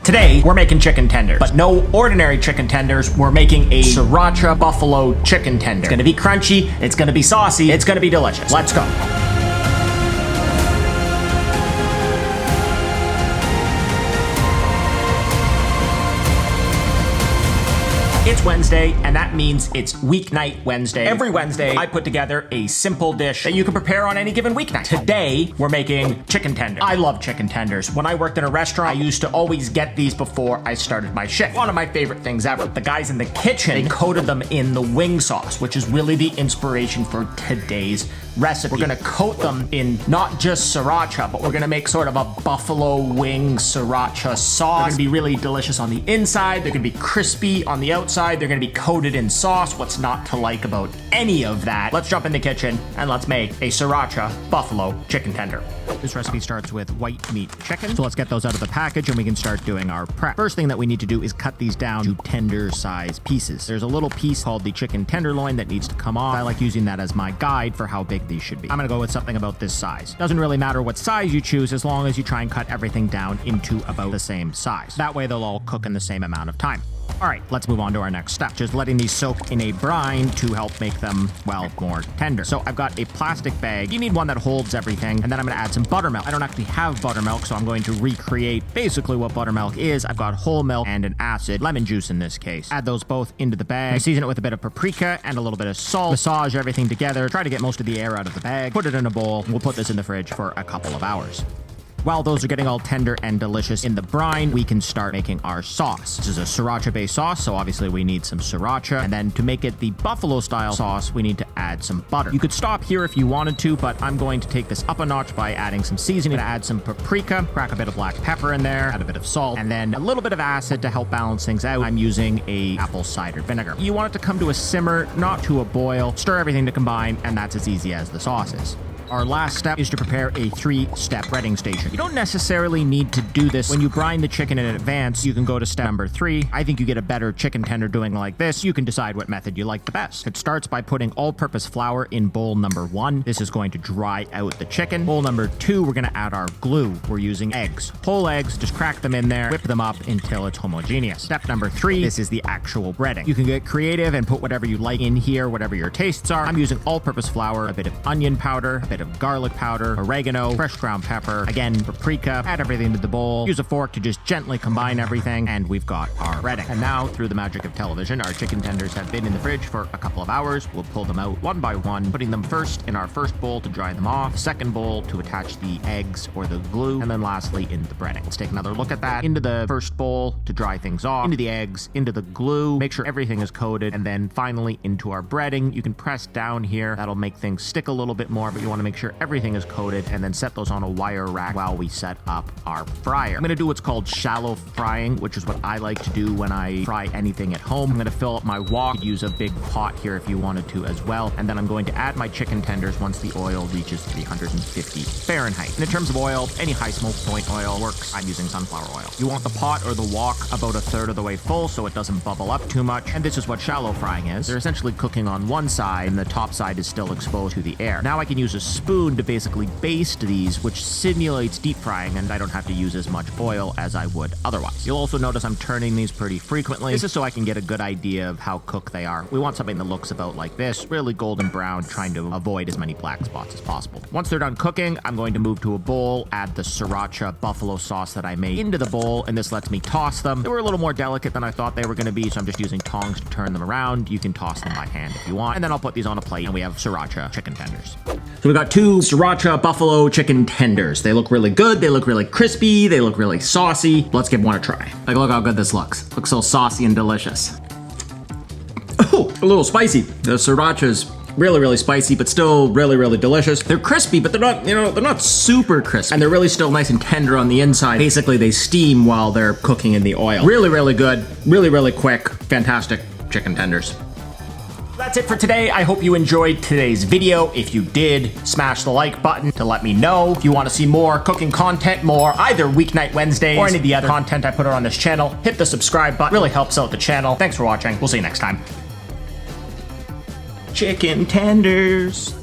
Today, we're making chicken tenders, but no ordinary chicken tenders. We're making a Sriracha Buffalo Chicken Tender. It's gonna be crunchy, it's gonna be saucy, it's gonna be delicious. Let's go. It's Wednesday, and that means it's Weeknight Wednesday. Every Wednesday, I put together a simple dish that you can prepare on any given weeknight. Today, we're making chicken tenders. I love chicken tenders. When I worked in a restaurant, I used to always get these before I started my shift. One of my favorite things ever. The guys in the kitchen, they coated them in the wing sauce, which is really the inspiration for today's recipe. We're gonna coat them in not just sriracha, but we're gonna make sort of a buffalo wing sriracha sauce. They're gonna be really delicious on the inside. They're gonna be crispy on the outside. They're gonna be coated in sauce. What's not to like about any of that? Let's jump in the kitchen and let's make a Sriracha Buffalo Chicken Tender. This recipe starts with white meat chicken. So let's get those out of the package and we can start doing our prep. First thing that we need to do is cut these down to tender size pieces. There's a little piece called the chicken tenderloin that needs to come off. I like using that as my guide for how big these should be. I'm gonna go with something about this size. Doesn't really matter what size you choose as long as you try and cut everything down into about the same size. That way they'll all cook in the same amount of time. All right, let's move on to our next step. Just letting these soak in a brine to help make them, well, more tender. So I've got a plastic bag. You need one that holds everything. And then I'm gonna add some buttermilk. I don't actually have buttermilk, so I'm going to recreate basically what buttermilk is. I've got whole milk and an acid, lemon juice in this case. Add those both into the bag. Season it with a bit of paprika and a little bit of salt. Massage everything together. Try to get most of the air out of the bag. Put it in a bowl. We'll put this in the fridge for a couple of hours. While those are getting all tender and delicious in the brine, we can start making our sauce. This is a sriracha-based sauce, so obviously we need some sriracha. And then to make it the buffalo-style sauce, we need to add some butter. You could stop here if you wanted to, but I'm going to take this up a notch by adding some seasoning. I'm gonna add some paprika, crack a bit of black pepper in there, add a bit of salt, and then a little bit of acid to help balance things out. I'm using a apple cider vinegar. You want it to come to a simmer, not to a boil. Stir everything to combine, and that's as easy as the sauce is. Our last step is to prepare a 3-step breading station. You don't necessarily need to do this. When you brine the chicken in advance, you can go to step number 3. I think you get a better chicken tender doing like this. You can decide what method you like the best. It starts by putting all-purpose flour in bowl number 1. This is going to dry out the chicken. Bowl number 2, we're gonna add our glue. We're using eggs. Whole eggs, just crack them in there, whip them up until it's homogeneous. Step number 3, this is the actual breading. You can get creative and put whatever you like in here, whatever your tastes are. I'm using all-purpose flour, a bit of onion powder, a bit of garlic powder, oregano, fresh ground pepper, again, paprika. Add everything to the bowl. Use a fork to just gently combine everything, and we've got our breading. And now, through the magic of television, our chicken tenders have been in the fridge for a couple of hours. We'll pull them out one by one, putting them first in our first bowl to dry them off, second bowl to attach the eggs or the glue, and then lastly in the breading. Let's take another look at that. Into the first bowl to dry things off, into the eggs, into the glue, make sure everything is coated, and then finally into our breading. You can press down here. That'll make things stick a little bit more, but you want to make sure everything is coated, and then set those on a wire rack while we set up our fryer. I'm gonna do what's called shallow frying, which is what I like to do when I fry anything at home. I'm gonna fill up my wok. You could use a big pot here if you wanted to as well. And then I'm going to add my chicken tenders once the oil reaches 350 Fahrenheit. And in terms of oil, any high smoke point oil works. I'm using sunflower oil. You want the pot or the wok about a third of the way full so it doesn't bubble up too much. And this is what shallow frying is. They're essentially cooking on one side and the top side is still exposed to the air. Now I can use a spoon to basically baste these, which simulates deep frying, and I don't have to use as much oil as I would otherwise. You'll also notice I'm turning these pretty frequently. This is so I can get a good idea of how cooked they are. We want something that looks about like this, really golden brown, trying to avoid as many black spots as possible. Once they're done cooking, I'm going to move to a bowl, add the Sriracha buffalo sauce that I made into the bowl, and this lets me toss them. They were a little more delicate than I thought they were going to be, so I'm just using tongs to turn them around. You can toss them by hand if you want, and then I'll put these on a plate, and we have Sriracha chicken tenders. So we got 2 Sriracha Buffalo Chicken Tenders. They look really good. They look really crispy. They look really saucy. Let's give one a try. Like, look how good this looks. Looks so saucy and delicious. Oh, a little spicy. The Sriracha is really spicy, but still really delicious. They're crispy, but they're not, they're not super crisp. And they're really still nice and tender on the inside. Basically, they steam while they're cooking in the oil. Really good. Really quick. Fantastic chicken tenders. That's it for today. I hope you enjoyed today's video. If you did, smash the like button to let me know. If you want to see more cooking content, more either Weeknight Wednesdays or any of the other content I put on this channel, hit the subscribe button. Really helps out the channel. Thanks for watching. We'll see you next time. Chicken tenders.